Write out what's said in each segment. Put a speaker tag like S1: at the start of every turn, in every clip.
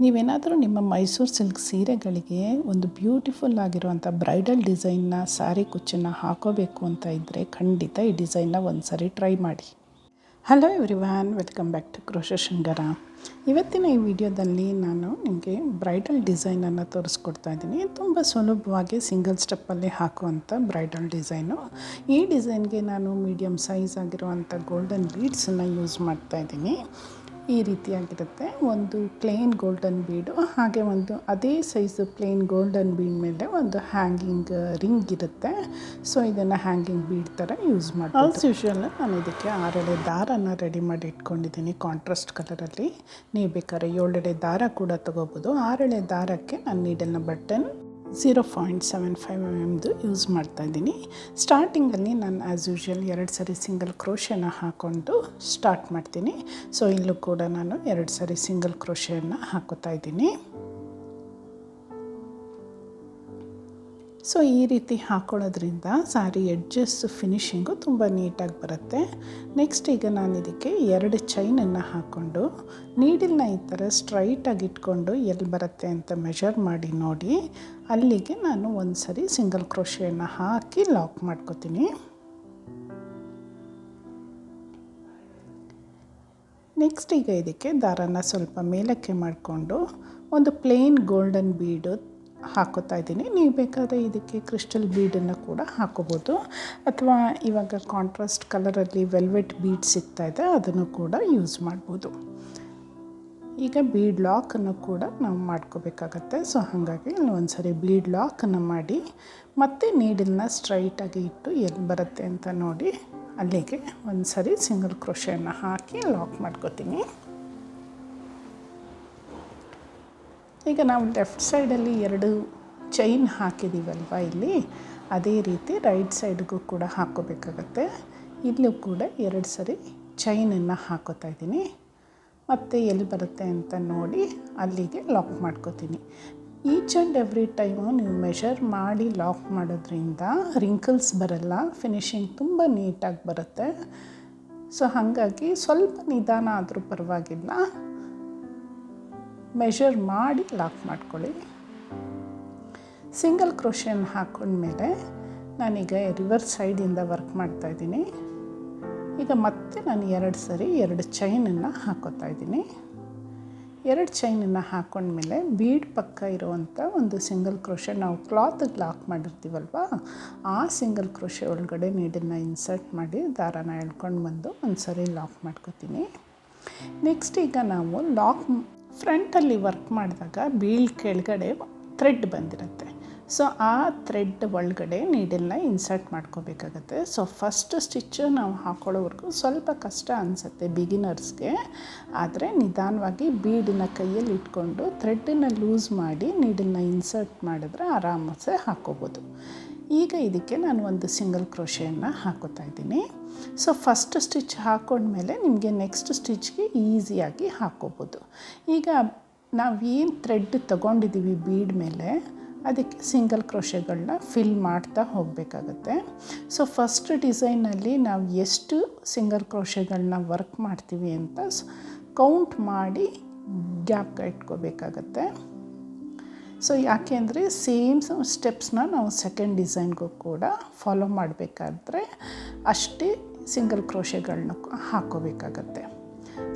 S1: ನೀವೇನಾದರೂ ನಿಮ್ಮ ಮೈಸೂರು ಸಿಲ್ಕ್ ಸೀರೆಗಳಿಗೆ ಒಂದು ಬ್ಯೂಟಿಫುಲ್ ಆಗಿರುವಂಥ ಬ್ರೈಡಲ್ ಡಿಸೈನ್ನ ಸ್ಯಾರಿ ಕುಚ್ಚನ್ನು ಹಾಕೋಬೇಕು ಅಂತ ಇದ್ದರೆ ಖಂಡಿತ ಈ ಡಿಸೈನ್ನ ಒಂದು ಸಾರಿ ಟ್ರೈ ಮಾಡಿ. Hello everyone, welcome back to crochet Shringara. ಇವತ್ತಿನ ಈ ವಿಡಿಯೋದಲ್ಲಿ ನಾನು ನಿಮಗೆ ಬ್ರೈಡಲ್ ಡಿಸೈನನ್ನು ತೋರಿಸ್ಕೊಡ್ತಾ ಇದ್ದೀನಿ. ತುಂಬ ಸುಲಭವಾಗಿ ಸಿಂಗಲ್ ಸ್ಟೆಪ್ಪಲ್ಲಿ ಹಾಕುವಂಥ ಬ್ರೈಡಲ್ ಡಿಸೈನು. ಈ ಡಿಸೈನ್ಗೆ ನಾನು ಮೀಡಿಯಮ್ ಸೈಜ್ ಆಗಿರುವಂಥ ಗೋಲ್ಡನ್ ಬೀಡ್ಸನ್ನು ಯೂಸ್ ಮಾಡ್ತಾಯಿದ್ದೀನಿ. ಈ ರೀತಿಯಾಗಿರುತ್ತೆ. ಒಂದು ಪ್ಲೇನ್ ಗೋಲ್ಡನ್ ಬೀಡು, ಹಾಗೆ ಒಂದು ಅದೇ ಸೈಜು ಪ್ಲೇನ್ ಗೋಲ್ಡನ್ ಬೀಡ್ ಮೇಲೆ ಒಂದು ಹ್ಯಾಂಗಿಂಗ್ ರಿಂಗ್ ಇರುತ್ತೆ. ಸೊ ಇದನ್ನು ಹ್ಯಾಂಗಿಂಗ್ ಬೀಡ್ ಥರ ಯೂಸ್ ಮಾಡಿ. ಆಲ್ಸ್ ಯೂಶ್ವಲ್ ನಾನು ಇದಕ್ಕೆ 6 ಎಳೆ ದಾರನ ರೆಡಿ ಮಾಡಿ ಇಟ್ಕೊಂಡಿದ್ದೀನಿ ಕಾಂಟ್ರಾಸ್ಟ್ ಕಲರಲ್ಲಿ. ನೀವು ಬೇಕಾದ್ರೆ 7 ಎಳೆ ದಾರ ಕೂಡ ತೊಗೋಬೋದು. 6 ಎಳೆ ದಾರಕ್ಕೆ ನಾನು ನೀಡಲ್ನ ಬಟನ್ 0.75 mm ಯೂಸ್ ಮಾಡ್ತಾಯಿದ್ದೀನಿ. ಸ್ಟಾರ್ಟಿಂಗಲ್ಲಿ ನಾನು ಆ್ಯಸ್ ಯೂಶ್ವಲ್ 2 ಸರಿ ಸಿಂಗಲ್ ಕ್ರೋಶೆನ ಹಾಕ್ಕೊಂಡು ಸ್ಟಾರ್ಟ್ ಮಾಡ್ತೀನಿ. ಸೊ ಇಲ್ಲೂ ಕೂಡ ನಾನು 2 ಸರಿ ಸಿಂಗಲ್ ಕ್ರೋಶೆಯನ್ನು ಹಾಕೋತಾ ಇದ್ದೀನಿ. ಸೊ ಈ ರೀತಿ ಹಾಕೊಳ್ಳೋದ್ರಿಂದ ಸ್ಯಾರಿ ಎಡ್ಜಸ್ ಫಿನಿಶಿಂಗು ತುಂಬ ನೀಟಾಗಿ ಬರುತ್ತೆ. ನೆಕ್ಸ್ಟ್ ಈಗ ನಾನು ಇದಕ್ಕೆ 2 ಚೈನನ್ನು ಹಾಕ್ಕೊಂಡು ನೀಡಲ್ನ ಈ ಥರ ಸ್ಟ್ರೈಟಾಗಿ ಇಟ್ಕೊಂಡು ಎಲ್ಲಿ ಬರುತ್ತೆ ಅಂತ ಮೆಷರ್ ಮಾಡಿ ನೋಡಿ ಅಲ್ಲಿಗೆ ನಾನು ಒಂದು ಸರಿ ಸಿಂಗಲ್ ಕ್ರೋಶೆಯನ್ನು ಹಾಕಿ ಲಾಕ್ ಮಾಡ್ಕೋತೀನಿ. ನೆಕ್ಸ್ಟ್ ಈಗ ಇದಕ್ಕೆ ದಾರನ ಸ್ವಲ್ಪ ಮೇಲಕ್ಕೆ ಮಾಡಿಕೊಂಡು ಒಂದು ಪ್ಲೇನ್ ಗೋಲ್ಡನ್ ಬೀಡು ಹಾಕೋತಾ ಇದ್ದೀನಿ. ನೀವು ಬೇಕಾದರೆ ಇದಕ್ಕೆ ಕ್ರಿಸ್ಟಲ್ ಬೀಡನ್ನು ಕೂಡ ಹಾಕೋಬೋದು, ಅಥವಾ ಇವಾಗ ಕಾಂಟ್ರಾಸ್ಟ್ ಕಲರಲ್ಲಿ ವೆಲ್ವೆಟ್ ಬೀಡ್ ಸಿಗ್ತಾಯಿದೆ, ಅದನ್ನು ಕೂಡ ಯೂಸ್ ಮಾಡ್ಬೋದು. ಈಗ ಬೀಡ್ ಲಾಕನ್ನು ಕೂಡ ನಾವು ಮಾಡ್ಕೋಬೇಕಾಗತ್ತೆ. ಸೊ ಹಾಗಾಗಿ ಒಂದು ಸರಿ ಬೀಡ್ ಲಾಕನ್ನು ಮಾಡಿ ಮತ್ತೆ ನೀಡಲ್ನ ಸ್ಟ್ರೈಟಾಗಿ ಇಟ್ಟು ಎಲ್ಲಿ ಬರುತ್ತೆ ಅಂತ ನೋಡಿ ಅಲ್ಲಿಗೆ ಒಂದು ಸರಿ ಸಿಂಗಲ್ ಕ್ರೋಶೆಯನ್ನು ಹಾಕಿ ಲಾಕ್ ಮಾಡ್ಕೋತೀನಿ. ಈಗ ನಾವು ಲೆಫ್ಟ್ ಸೈಡಲ್ಲಿ 2 ಚೈನ್ ಹಾಕಿದ್ದೀವಲ್ವ ಇಲ್ಲಿ, ಅದೇ ರೀತಿ ರೈಟ್ ಸೈಡ್ಗೂ ಕೂಡ ಹಾಕ್ಕೋಬೇಕಾಗತ್ತೆ. ಇಲ್ಲೂ ಕೂಡ 2 ಸರಿ ಚೈನನ್ನು ಹಾಕೋತಾ ಇದ್ದೀನಿ. ಮತ್ತು ಎಲ್ಲಿ ಬರುತ್ತೆ ಅಂತ ನೋಡಿ ಅಲ್ಲಿಗೆ ಲಾಕ್ ಮಾಡ್ಕೋತೀನಿ. ಈಚ್ ಆ್ಯಂಡ್ ಎವ್ರಿ ಟೈಮು ನೀವು ಮೆಷರ್ ಮಾಡಿ ಲಾಕ್ ಮಾಡೋದ್ರಿಂದ ರಿಂಕಲ್ಸ್ ಬರಲ್ಲ, ಫಿನಿಶಿಂಗ್ ತುಂಬ ನೀಟಾಗಿ ಬರುತ್ತೆ. ಸೊ ಹಾಗಾಗಿ ಸ್ವಲ್ಪ ನಿಧಾನ ಆದರೂ ಪರವಾಗಿಲ್ಲ, ಮೆಷರ್ ಮಾಡಿ ಲಾಕ್ ಮಾಡ್ಕೊಳ್ಳಿ. ಸಿಂಗಲ್ ಕ್ರೋಶೆನ ಹಾಕ್ಕೊಂಡ್ಮೇಲೆ ನಾನೀಗ ರಿವರ್ಸ್ ಸೈಡಿಂದ ವರ್ಕ್ ಮಾಡ್ತಾಯಿದ್ದೀನಿ. ಈಗ ಮತ್ತೆ ನಾನು 2 ಸರಿ 2 ಚೈನನ್ನು ಹಾಕೋತಾ ಇದ್ದೀನಿ. 2 ಚೈನನ್ನು ಹಾಕ್ಕೊಂಡ್ಮೇಲೆ ಬೀಡ್ ಪಕ್ಕ ಇರುವಂಥ ಒಂದು ಸಿಂಗಲ್ ಕ್ರೋಶೆ, ನಾವು ಕ್ಲಾತಿಗೆ ಲಾಕ್ ಮಾಡಿರ್ತೀವಲ್ವ, ಆ ಸಿಂಗಲ್ ಕ್ರೋಶೆ ಒಳಗಡೆ ನೀಡನ್ನು ಇನ್ಸರ್ಟ್ ಮಾಡಿ ದಾರಾನ ಎಳ್ಕೊಂಡು ಬಂದು ಒಂದು ಸರಿ ಲಾಕ್ ಮಾಡ್ಕೋತೀನಿ. ನೆಕ್ಸ್ಟ್ ಈಗ ನಾವು ಫ್ರಂಟಲ್ಲಿ ವರ್ಕ್ ಮಾಡಿದಾಗ ಬೀಳ್ ಕೆಳಗಡೆ ಥ್ರೆಡ್ ಬಂದಿರುತ್ತೆ. ಸೊ ಆ ಥ್ರೆಡ್ ಒಳಗಡೆ ನೀಡಲ್ನ ಇನ್ಸರ್ಟ್ ಮಾಡ್ಕೋಬೇಕಾಗತ್ತೆ. ಸೊ ಫಸ್ಟ್ ಸ್ಟಿಚ್ಚು ನಾವು ಹಾಕೊಳ್ಳೋವರೆಗೂ ಸ್ವಲ್ಪ ಕಷ್ಟ ಅನಿಸುತ್ತೆ ಬಿಗಿನರ್ಸ್ಗೆ, ಆದರೆ ನಿಧಾನವಾಗಿ ಬೀಡನ್ನ ಕೈಯಲ್ಲಿ ಇಟ್ಕೊಂಡು ಥ್ರೆಡ್ಡನ್ನು ಲೂಸ್ ಮಾಡಿ ನೀಡಲ್ನ ಇನ್ಸರ್ಟ್ ಮಾಡಿದ್ರೆ ಆರಾಮಸೆ ಹಾಕ್ಕೋಬೋದು. ಈಗ ಇದಕ್ಕೆ ನಾನು ಒಂದು ಸಿಂಗಲ್ ಕ್ರೋಶೆಯನ್ನು ಹಾಕೋತಾ ಇದ್ದೀನಿ. ಸೊ ಫಸ್ಟ್ ಸ್ಟಿಚ್ ಹಾಕ್ಕೊಂಡ್ಮೇಲೆ ನಿಮಗೆ ನೆಕ್ಸ್ಟ್ ಸ್ಟಿಚ್ಗೆ ಈಸಿಯಾಗಿ ಹಾಕ್ಕೋಬೋದು. ಈಗ ನಾವೇನು ಥ್ರೆಡ್ ತೊಗೊಂಡಿದ್ದೀವಿ ಬೀಡ್ ಮೇಲೆ ಅದಕ್ಕೆ ಸಿಂಗಲ್ ಕ್ರೋಶೆಗಳನ್ನ ಫಿಲ್ ಮಾಡ್ತಾ ಹೋಗಬೇಕಾಗತ್ತೆ. ಸೊ ಫಸ್ಟ್ ಡಿಸೈನಲ್ಲಿ ನಾವು ಎಷ್ಟು ಸಿಂಗಲ್ ಕ್ರೋಶೆಗಳನ್ನ ವರ್ಕ್ ಮಾಡ್ತೀವಿ ಅಂತ ಕೌಂಟ್ ಮಾಡಿ ಗ್ಯಾಪ್ಗೆ ಇಟ್ಕೋಬೇಕಾಗತ್ತೆ. ಸೊ ಯಾಕೆ ಅಂದರೆ ಸೇಮ್ ಸ್ಟೆಪ್ಸ್ನ ನಾವು ಸೆಕೆಂಡ್ ಡಿಸೈನ್ಗೂ ಕೂಡ ಫಾಲೋ ಮಾಡಬೇಕಾದ್ರೆ ಅಷ್ಟೇ ಸಿಂಗಲ್ ಕ್ರೋಶೆಗಳನ್ನ ಹಾಕ್ಕೋಬೇಕಾಗತ್ತೆ.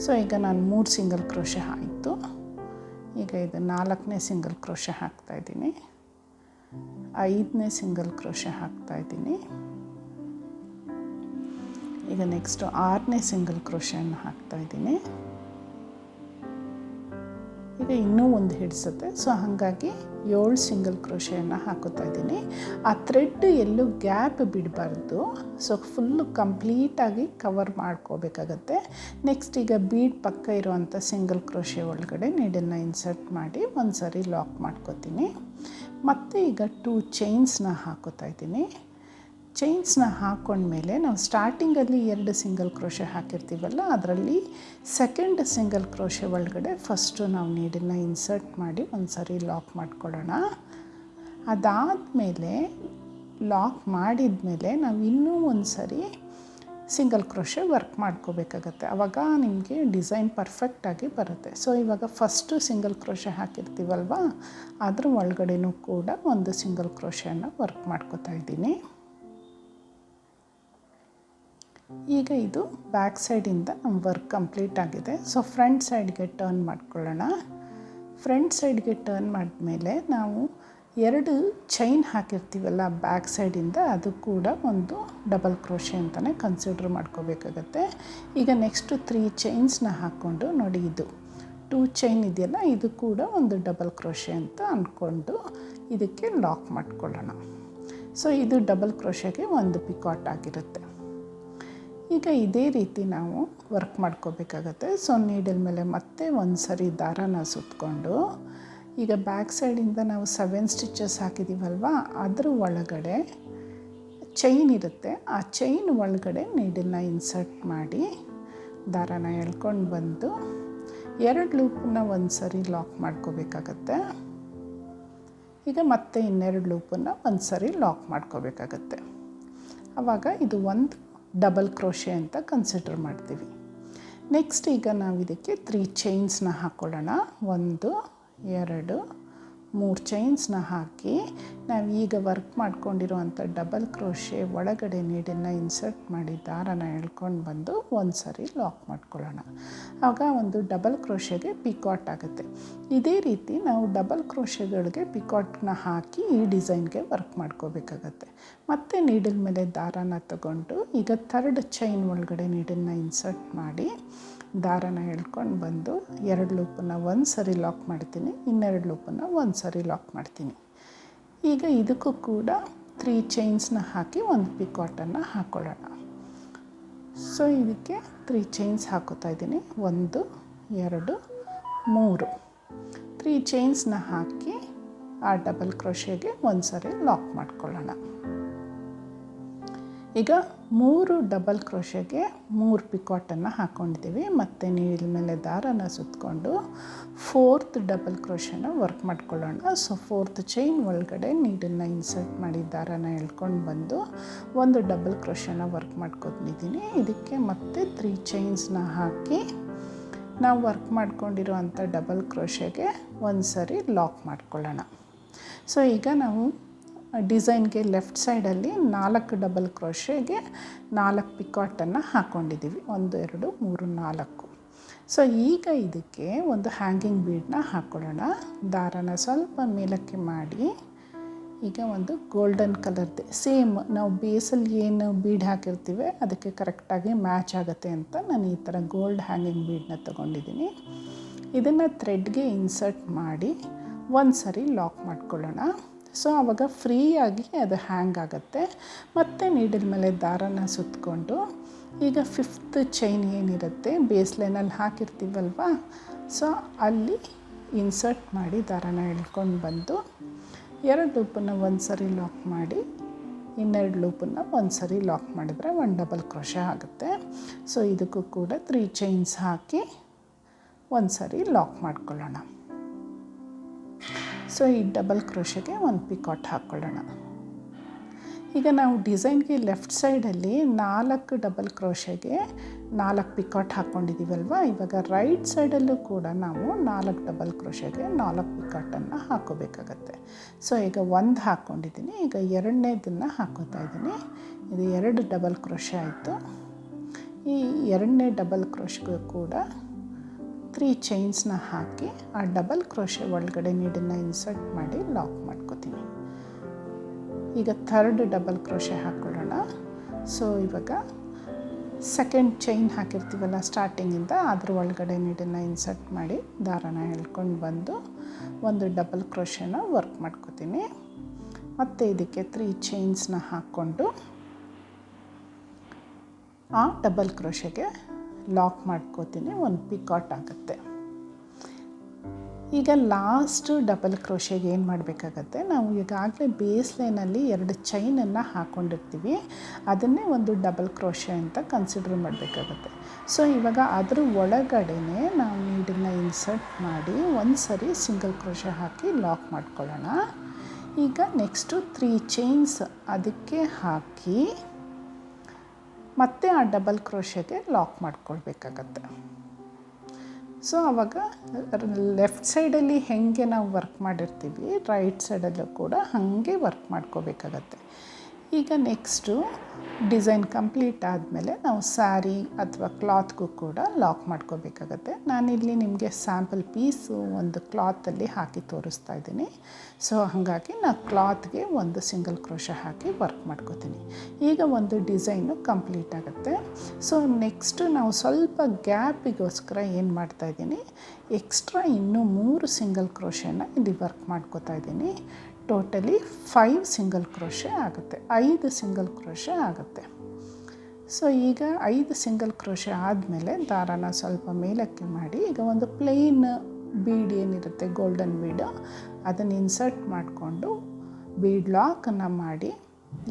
S1: ಸೊ ಈಗ ನಾನು 3 ಸಿಂಗಲ್ ಕ್ರೋಶೆ ಆಯಿತು. ಈಗ ಇದು 4ನೇ ಸಿಂಗಲ್ ಕ್ರೋಶೆ ಹಾಕ್ತಾಯಿದ್ದೀನಿ, 5ನೇ ಸಿಂಗಲ್ ಕ್ರೋಶೆ ಹಾಕ್ತಾಯಿದ್ದೀನಿ. ಈಗ ನೆಕ್ಸ್ಟು 6ನೇ ಸಿಂಗಲ್ ಕ್ರೋಶೆಯನ್ನು ಹಾಕ್ತಾಯಿದ್ದೀನಿ. ಈಗ ಇನ್ನೂ ಒಂದು ಹಿಡಿಸುತ್ತೆ. ಸೊ ಹಾಗಾಗಿ 7 ಸಿಂಗಲ್ ಕ್ರೋಶೆಯನ್ನು ಹಾಕೋತಾ ಇದ್ದೀನಿ. ಆ ಥ್ರೆಡ್ ಎಲ್ಲೂ ಗ್ಯಾಪ್ ಬಿಡಬಾರ್ದು. ಸೊ ಫುಲ್ಲು ಕಂಪ್ಲೀಟಾಗಿ ಕವರ್ ಮಾಡ್ಕೋಬೇಕಾಗತ್ತೆ. ನೆಕ್ಸ್ಟ್ ಈಗ ಬೀಡ್ ಪಕ್ಕ ಇರುವಂಥ ಸಿಂಗಲ್ ಕ್ರೋಶೆ ಒಳಗಡೆ ನೀಡನ್ನು ಇನ್ಸರ್ಟ್ ಮಾಡಿ ಒಂದು ಸಾರಿ ಲಾಕ್ ಮಾಡ್ಕೋತೀನಿ. ಮತ್ತು ಈಗ 2 ಚೈನ್ಸ್ನ ಹಾಕೋತಾ ಇದ್ದೀನಿ. ಚೈನ್ಸ್ನ ಹಾಕ್ಕೊಂಡ್ಮೇಲೆ ನಾವು ಸ್ಟಾರ್ಟಿಂಗಲ್ಲಿ 2 ಸಿಂಗಲ್ ಕ್ರೋಶೆ ಹಾಕಿರ್ತೀವಲ್ಲ, ಅದರಲ್ಲಿ ಸೆಕೆಂಡ್ ಸಿಂಗಲ್ ಕ್ರೋಶೆ ಒಳಗಡೆ ಫಸ್ಟು ನಾವು ನೀಡನ್ನು ಇನ್ಸರ್ಟ್ ಮಾಡಿ ಒಂದು ಸಾರಿ ಲಾಕ್ ಮಾಡ್ಕೊಳ್ಳೋಣ. ಅದಾದಮೇಲೆ ಲಾಕ್ ಮಾಡಿದ ಮೇಲೆ ನಾವು ಇನ್ನೂ ಒಂದು ಸಾರಿ ಸಿಂಗಲ್ ಕ್ರೋಶೆ ವರ್ಕ್ ಮಾಡ್ಕೋಬೇಕಾಗತ್ತೆ. ಆವಾಗ ನಿಮಗೆ ಡಿಸೈನ್ ಪರ್ಫೆಕ್ಟಾಗಿ ಬರುತ್ತೆ. ಸೊ ಇವಾಗ ಫಸ್ಟು ಸಿಂಗಲ್ ಕ್ರೋಶೆ ಹಾಕಿರ್ತೀವಲ್ವ, ಅದ್ರ ಒಳಗಡೆನೂ ಕೂಡ ಒಂದು ಸಿಂಗಲ್ ಕ್ರೋಶೆಯನ್ನು ವರ್ಕ್ ಮಾಡ್ಕೋತಾ ಇದ್ದೀನಿ. ಈಗ ಇದು ಬ್ಯಾಕ್ ಸೈಡಿಂದ ನಮ್ಮ ವರ್ಕ್ ಕಂಪ್ಲೀಟ್ ಆಗಿದೆ. ಸೊ ಫ್ರಂಟ್ ಸೈಡ್ಗೆ ಟರ್ನ್ ಮಾಡ್ಕೊಳ್ಳೋಣ. ಫ್ರಂಟ್ ಸೈಡ್ಗೆ ಟರ್ನ್ ಮಾಡಿದ್ಮೇಲೆ ನಾವು 2 ಚೈನ್ ಹಾಕಿರ್ತೀವಲ್ಲ ಬ್ಯಾಕ್ ಸೈಡಿಂದ, ಅದು ಕೂಡ ಒಂದು ಡಬಲ್ ಕ್ರೋಶೆ ಅಂತಲೇ ಕನ್ಸಿಡರ್ ಮಾಡ್ಕೋಬೇಕಾಗತ್ತೆ. ಈಗ ನೆಕ್ಸ್ಟು 3 ಚೈನ್ಸ್ನ ಹಾಕ್ಕೊಂಡು ನೋಡಿ, ಇದು 2 ಚೈನ್ ಇದೆಯಲ್ಲ, ಇದು ಕೂಡ ಒಂದು ಡಬಲ್ ಕ್ರೋಶೆ ಅಂತ ಅಂದ್ಕೊಂಡು ಇದಕ್ಕೆ ಲಾಕ್ ಮಾಡ್ಕೊಳ್ಳೋಣ. ಸೊ ಇದು ಡಬಲ್ ಕ್ರೋಶೆಗೆ ಒಂದು ಪಿಕಾಟ್ ಆಗಿರುತ್ತೆ. ಈಗ ಇದೇ ರೀತಿ ನಾವು ವರ್ಕ್ ಮಾಡ್ಕೋಬೇಕಾಗತ್ತೆ. ಸೊ ನೀಡಲ್ ಮೇಲೆ ಮತ್ತೆ ಒಂದು ಸರಿ ದಾರಾನ ಸುತ್ತಕೊಂಡು, ಈಗ ಬ್ಯಾಕ್ ಸೈಡಿಂದ ನಾವು 7 ಸ್ಟಿಚಸ್ ಹಾಕಿದ್ದೀವಲ್ವ, ಅದ್ರ ಒಳಗಡೆ ಚೈನ್ ಇರುತ್ತೆ. ಆ ಚೈನ್ ಒಳಗಡೆ ನೀಡಲ್ನ ಇನ್ಸರ್ಟ್ ಮಾಡಿ ದಾರಾನ ಎಳ್ಕೊಂಡು ಬಂದು 2 ಲೂಪನ್ನ ಒಂದು ಸರಿ ಲಾಕ್ ಮಾಡ್ಕೋಬೇಕಾಗತ್ತೆ. ಈಗ ಮತ್ತೆ ಇನ್ನೆರಡು ಲೂಪನ್ನು ಒಂದು ಸರಿ ಲಾಕ್ ಮಾಡ್ಕೋಬೇಕಾಗತ್ತೆ. ಆವಾಗ ಇದು ಒಂದು ಡಬಲ್ ಕ್ರೋಶೆ ಅಂತ ಕನ್ಸಿಡರ್ ಮಾಡ್ತೀವಿ. ನೆಕ್ಸ್ಟ್ ಈಗ ನಾವು ಇದಕ್ಕೆ 3 ಚೈನ್ಸ್ನ ಹಾಕ್ಕೊಳ್ಳೋಣ. 1 2 3 ಚೈನ್ಸ್ನ ಹಾಕಿ ನಾವು ಈಗ ವರ್ಕ್ ಮಾಡ್ಕೊಂಡಿರೋವಂಥ ಡಬಲ್ ಕ್ರೋಶೆ ಒಳಗಡೆ ನೀಡನ್ನು ಇನ್ಸರ್ಟ್ ಮಾಡಿ ದಾರಾನ ಎಳ್ಕೊಂಡು ಬಂದು ಒಂದು ಸರಿ ಲಾಕ್ ಮಾಡ್ಕೊಳ್ಳೋಣ. ಆಗ ಒಂದು ಡಬಲ್ ಕ್ರೋಶೆಗೆ ಪಿಕಾಟ್ ಆಗುತ್ತೆ. ಇದೇ ರೀತಿ ನಾವು ಡಬಲ್ ಕ್ರೋಶೆಗಳಿಗೆ ಪಿಕಾಟ್ನ ಹಾಕಿ ಈ ಡಿಸೈನ್ಗೆ ವರ್ಕ್ ಮಾಡ್ಕೋಬೇಕಾಗತ್ತೆ. ಮತ್ತು ನೀಡಲ್ ಮೇಲೆ ದಾರಾನ ತಗೊಂಡು ಈಗ 3rd ಚೈನ್ ಒಳಗಡೆ ನೀಡನ್ನು ಇನ್ಸರ್ಟ್ ಮಾಡಿ ದಾರಾನ ಎಳ್ಕೊಂಡು ಬಂದು 2 ಲೂಪನ್ನು ಒಂದು ಸರಿ ಲಾಕ್ ಮಾಡ್ತೀನಿ, ಇನ್ನೆರಡು ಲೂಪನ್ನು ಒಂದು ಸರಿ ಲಾಕ್ ಮಾಡ್ತೀನಿ. ಈಗ ಇದಕ್ಕೂ ಕೂಡ 3 ಚೈನ್ಸ್ನ ಹಾಕಿ ಒಂದು ಪಿಕಾಟನ್ನು ಹಾಕ್ಕೊಳ್ಳೋಣ. ಸೊ ಇದಕ್ಕೆ 3 ಚೈನ್ಸ್ ಹಾಕೋತಾ ಇದ್ದೀನಿ. 1 2 3 3 ಚೈನ್ಸ್ನ ಹಾಕಿ ಆ ಡಬಲ್ ಕ್ರೋಶೆಗೆ ಒಂದು ಸರಿ ಲಾಕ್ ಮಾಡ್ಕೊಳ್ಳೋಣ. ಈಗ 3 ಡಬಲ್ ಕ್ರೋಶೆಗೆ 3 ಪಿಕಾಟನ್ನು ಹಾಕ್ಕೊಂಡಿದ್ದೀವಿ. ಮತ್ತು ನೀಡಲ್ ಮೇಲೆ ದಾರಾನ ಸುತ್ತಕೊಂಡು 4th ಡಬಲ್ ಕ್ರೋಶೆನ ವರ್ಕ್ ಮಾಡ್ಕೊಳ್ಳೋಣ. ಸೊ 4th ಚೈನ್ ಒಳಗಡೆ ನೀಡನ್ನು ಇನ್ಸರ್ಟ್ ಮಾಡಿ ದಾರಾನ ಎಳ್ಕೊಂಡು ಬಂದು ಒಂದು ಡಬಲ್ ಕ್ರೋಶೆನ ವರ್ಕ್ ಮಾಡ್ಕೊಂಡಿದ್ದೀನಿ. ಇದಕ್ಕೆ ಮತ್ತೆ 3 ಚೈನ್ಸ್ನ ಹಾಕಿ ನಾವು ವರ್ಕ್ ಮಾಡ್ಕೊಂಡಿರೋವಂಥ ಡಬಲ್ ಕ್ರೋಶೆಗೆ ಒಂದು ಸರಿ ಲಾಕ್ ಮಾಡ್ಕೊಳ್ಳೋಣ. ಸೊ ಈಗ ನಾವು ಡಿಸೈನ್ಗೆ ಲೆಫ್ಟ್ ಸೈಡಲ್ಲಿ 4 ಡಬಲ್ ಕ್ರೋಶೆಗೆ 4 ಪಿಕಾಟನ್ನು ಹಾಕ್ಕೊಂಡಿದ್ದೀವಿ. 1 2 3 4. ಸೊ ಈಗ ಇದಕ್ಕೆ ಒಂದು ಹ್ಯಾಂಗಿಂಗ್ ಬೀಡನ್ನ ಹಾಕ್ಕೊಳ್ಳೋಣ. ದಾರಾನ ಸ್ವಲ್ಪ ಮೇಲಕ್ಕೆ ಮಾಡಿ ಈಗ ಒಂದು ಗೋಲ್ಡನ್ ಕಲರ್ದೆ ಸೇಮ್ ನಾವು ಬೇಸಲ್ಲಿ ಏನು ಬೀಡ್ ಹಾಕಿರ್ತೀವಿ ಅದಕ್ಕೆ ಕರೆಕ್ಟಾಗಿ ಮ್ಯಾಚ್ ಆಗುತ್ತೆ ಅಂತ ನಾನು ಈ ಥರ ಗೋಲ್ಡ್ ಹ್ಯಾಂಗಿಂಗ್ ಬೀಡನ್ನ ತೊಗೊಂಡಿದ್ದೀನಿ. ಇದನ್ನು ಥ್ರೆಡ್ಗೆ ಇನ್ಸರ್ಟ್ ಮಾಡಿ ಒಂದು ಸರಿ ಲಾಕ್ ಮಾಡ್ಕೊಳ್ಳೋಣ. ಸೊ ಆವಾಗ ಫ್ರೀಯಾಗಿ ಅದು ಹ್ಯಾಂಗ್ ಆಗುತ್ತೆ. ಮತ್ತು ನೀಡಲ್ ಮೇಲೆ ದಾರಾನ ಸುತ್ತಕೊಂಡು ಈಗ 5th ಚೈನ್ ಏನಿರುತ್ತೆ ಬೇಸ್ ಲೈನಲ್ಲಿ ಹಾಕಿರ್ತೀವಲ್ವ, ಸೊ ಅಲ್ಲಿ ಇನ್ಸರ್ಟ್ ಮಾಡಿ ದಾರಾನ ಎಳ್ಕೊಂಡು ಬಂದು 2 ಲೂಪನ್ನು ಒಂದು ಸರಿ ಲಾಕ್ ಮಾಡಿ ಇನ್ನೆರಡು ಲೂಪನ್ನು ಒಂದು ಸರಿ ಲಾಕ್ ಮಾಡಿದರೆ 1 ಡಬಲ್ ಕ್ರೋಶೆ ಆಗುತ್ತೆ. ಸೊ ಇದಕ್ಕೂ ಕೂಡ 3 ಚೈನ್ಸ್ ಹಾಕಿ ಒಂದು ಸರಿ ಲಾಕ್ ಮಾಡ್ಕೊಳ್ಳೋಣ. ಸೊ ಈ ಡಬಲ್ ಕ್ರೋಶೆಗೆ ಒಂದು ಪಿಕಾಟ್ ಹಾಕ್ಕೊಳ್ಳೋಣ. ಈಗ ನಾವು ಡಿಸೈನ್ಗೆ ಲೆಫ್ಟ್ ಸೈಡಲ್ಲಿ 4 ಡಬಲ್ ಕ್ರೋಶೆಗೆ 4 ಪಿಕಾಟ್ ಹಾಕ್ಕೊಂಡಿದ್ದೀವಲ್ವ, ಇವಾಗ ರೈಟ್ ಸೈಡಲ್ಲೂ ಕೂಡ ನಾವು 4 ಡಬಲ್ ಕ್ರೋಶೆಗೆ 4 ಪಿಕಾಟನ್ನು ಹಾಕೋಬೇಕಾಗತ್ತೆ. ಸೊ ಈಗ 1 ಹಾಕ್ಕೊಂಡಿದ್ದೀನಿ. ಈಗ 2ನೇದನ್ನು ಹಾಕೋತಾ ಇದ್ದೀನಿ. ಇದು 2 ಡಬಲ್ ಕ್ರೋಶೆ ಆಯಿತು. ಈ 2ನೇ ಡಬಲ್ ಕ್ರೋಶೆಗೂ ಕೂಡ 3 ಚೈನ್ಸ್ನ ಹಾಕಿ ಆ ಡಬಲ್ ಕ್ರೋಶೆ ಒಳಗಡೆ ನೀಡನ್ನು ಇನ್ಸರ್ಟ್ ಮಾಡಿ ಲಾಕ್ ಮಾಡ್ಕೋತೀನಿ. ಈಗ 3rd ಡಬಲ್ ಕ್ರೋಶೆ ಹಾಕ್ಕೊಳ್ಳೋಣ. ಸೊ ಇವಾಗ 2nd ಚೈನ್ ಹಾಕಿರ್ತೀವಲ್ಲ ಸ್ಟಾರ್ಟಿಂಗಿಂದ, ಅದ್ರ ಒಳಗಡೆ ನೀಡನ್ನು ಇನ್ಸರ್ಟ್ ಮಾಡಿ ದಾರಾನ ಎಳ್ಕೊಂಡು ಬಂದು ಒಂದು ಡಬಲ್ ಕ್ರೋಶೆನ ವರ್ಕ್ ಮಾಡ್ಕೋತೀನಿ. ಮತ್ತು ಇದಕ್ಕೆ 3 ಚೈನ್ಸ್ನ ಹಾಕ್ಕೊಂಡು ಆ ಡಬಲ್ ಕ್ರೋಶೆಗೆ ಲಾಕ್ ಮಾಡ್ಕೋತೀನಿ. ಒಂದು ಪಿಕಾಟ್ ಆಗುತ್ತೆ. ಈಗ ಲಾಸ್ಟು ಡಬಲ್ ಕ್ರೋಶೆಗೆ ಏನು ಮಾಡಬೇಕಾಗತ್ತೆ, ನಾವು ಈಗಾಗಲೇ ಬೇಸ್ ಲೈನಲ್ಲಿ 2 ಚೈನನ್ನು ಹಾಕ್ಕೊಂಡಿರ್ತೀವಿ, ಅದನ್ನೇ ಒಂದು ಡಬಲ್ ಕ್ರೋಶೆ ಅಂತ ಕನ್ಸಿಡರ್ ಮಾಡಬೇಕಾಗತ್ತೆ. ಸೊ ಇವಾಗ ಅದ್ರ ಒಳಗಡೆನೇ ನಾವು ನೀಡನ್ನು ಇನ್ಸರ್ಟ್ ಮಾಡಿ ಒಂದು ಸರಿ ಸಿಂಗಲ್ ಕ್ರೋಶೆ ಹಾಕಿ ಲಾಕ್ ಮಾಡ್ಕೊಳ್ಳೋಣ. ಈಗ ನೆಕ್ಸ್ಟು 3 ಚೈನ್ಸ್ ಅದಕ್ಕೆ ಹಾಕಿ ಮತ್ತೆ ಆ ಡಬಲ್ ಕ್ರೋಶೆಗೆ ಲಾಕ್ ಮಾಡ್ಕೊಳ್ಬೇಕಾಗತ್ತೆ. ಸೊ ಆವಾಗ ಲೆಫ್ಟ್ ಸೈಡಲ್ಲಿ ಹೇಗೆ ನಾವು ವರ್ಕ್ ಮಾಡಿರ್ತೀವಿ ರೈಟ್ ಸೈಡಲ್ಲೂ ಕೂಡ ಹಾಗೆ ವರ್ಕ್ ಮಾಡ್ಕೋಬೇಕಾಗತ್ತೆ. ಈಗ ನೆಕ್ಸ್ಟು ಡಿಸೈನ್ ಕಂಪ್ಲೀಟ್ ಆದಮೇಲೆ ನಾವು ಸ್ಯಾರಿ ಅಥವಾ ಕ್ಲಾತ್ಗೂ ಕೂಡ ಲಾಕ್ ಮಾಡ್ಕೋಬೇಕಾಗತ್ತೆ. ನಾನಿಲ್ಲಿ ನಿಮಗೆ ಸ್ಯಾಂಪಲ್ ಪೀಸು ಒಂದು ಕ್ಲಾತಲ್ಲಿ ಹಾಕಿ ತೋರಿಸ್ತಾ ಇದ್ದೀನಿ. ಸೊ ಹಾಗಾಗಿ ನಾನು ಕ್ಲಾತ್ಗೆ ಒಂದು ಸಿಂಗಲ್ ಕ್ರೋಶೆ ಹಾಕಿ ವರ್ಕ್ ಮಾಡ್ಕೋತೀನಿ. ಈಗ ಒಂದು ಡಿಸೈನು ಕಂಪ್ಲೀಟ್ ಆಗುತ್ತೆ. ಸೊ ನೆಕ್ಸ್ಟು ನಾವು ಸ್ವಲ್ಪ ಗ್ಯಾಪಿಗೋಸ್ಕರ ಏನು ಮಾಡ್ತಾಯಿದ್ದೀನಿ, ಎಕ್ಸ್ಟ್ರಾ ಇನ್ನೂ 3 ಸಿಂಗಲ್ ಕ್ರೋಶೆನ ಇಲ್ಲಿ ವರ್ಕ್ ಮಾಡ್ಕೋತಾ ಇದ್ದೀನಿ. ಟೋಟಲಿ 5 ಸಿಂಗಲ್ ಕ್ರೋಶೆ ಆಗುತ್ತೆ, 5 ಸಿಂಗಲ್ ಕ್ರೋಶೆ ಆಗುತ್ತೆ. ಸೊ ಈಗ 5 ಸಿಂಗಲ್ ಕ್ರೋಶೆ ಆದಮೇಲೆ ದಾರಾನ ಸ್ವಲ್ಪ ಮೇಲಕ್ಕೆ ಮಾಡಿ ಈಗ ಒಂದು ಪ್ಲೇನ್ ಬೀಡ್ ಏನಿರುತ್ತೆ ಗೋಲ್ಡನ್ ಬೀಡು ಅದನ್ನು ಇನ್ಸರ್ಟ್ ಮಾಡಿಕೊಂಡು ಬೀಡ್ ಲಾಕನ್ನು ಮಾಡಿ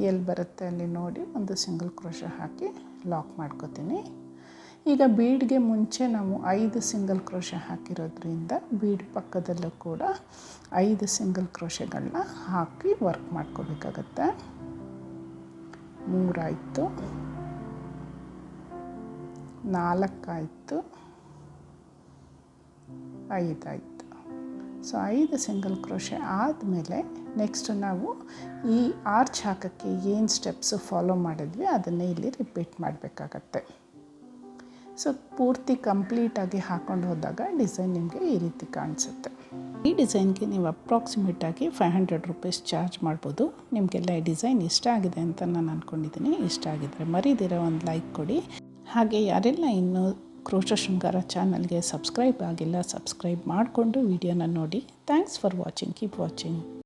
S1: ಎಲ್ಲಿ ಬರುತ್ತೆ ಅಲ್ಲಿ ನೋಡಿ ಒಂದು ಸಿಂಗಲ್ ಕ್ರೋಶೆ ಹಾಕಿ ಲಾಕ್ ಮಾಡ್ಕೋತೀನಿ. ಈಗ ಬೀಡ್ಗೆ ಮುಂಚೆ ನಾವು 5 ಸಿಂಗಲ್ ಕ್ರೋಶೆ ಹಾಕಿರೋದ್ರಿಂದ ಬೀಡ್ ಪಕ್ಕದಲ್ಲೂ ಕೂಡ 5 ಸಿಂಗಲ್ ಕ್ರೋಶೆಗಳನ್ನ ಹಾಕಿ ವರ್ಕ್ ಮಾಡ್ಕೋಬೇಕಾಗತ್ತೆ. 3 ಆಯಿತು, 4 ಆಯಿತು, 5 ಆಯಿತು. ಸೊ 5 ಸಿಂಗಲ್ ಕ್ರೋಶೆ ಆದಮೇಲೆ ನೆಕ್ಸ್ಟ್ ನಾವು ಈ ಆರ್ಚ್ ಹಾಕೋಕ್ಕೆ ಏನು ಸ್ಟೆಪ್ಸು ಫಾಲೋ ಮಾಡಿದ್ವಿ ಅದನ್ನೇ ಇಲ್ಲಿ ರಿಪೀಟ್ ಮಾಡಬೇಕಾಗತ್ತೆ. ಸೊ ಪೂರ್ತಿ ಕಂಪ್ಲೀಟಾಗಿ ಹಾಕ್ಕೊಂಡು ಹೋದಾಗ ಡಿಸೈನ್ ನಿಮಗೆ ಈ ರೀತಿ ಕಾಣಿಸುತ್ತೆ. ಈ ಡಿಸೈನ್ಗೆ ನೀವು ಅಪ್ರಾಕ್ಸಿಮೇಟಾಗಿ 500 ರೂಪೀಸ್ ಚಾರ್ಜ್ ಮಾಡ್ಬೋದು. ನಿಮಗೆಲ್ಲ ಈ ಡಿಸೈನ್ ಇಷ್ಟ ಆಗಿದೆ ಅಂತ ನಾನು ಅಂದ್ಕೊಂಡಿದ್ದೀನಿ. ಇಷ್ಟ ಆಗಿದ್ದರೆ ಮರೀದಿರ ಒಂದು ಲೈಕ್ ಕೊಡಿ. ಹಾಗೆ ಯಾರೆಲ್ಲ ಇನ್ನೂ ಕ್ರೋಶ ಶೃಂಗಾರ ಚಾನಲ್ಗೆ ಸಬ್ಸ್ಕ್ರೈಬ್ ಆಗಿಲ್ಲ ಸಬ್ಸ್ಕ್ರೈಬ್ ಮಾಡಿಕೊಂಡು ವಿಡಿಯೋನ ನೋಡಿ. Thanks for watching. Keep watching.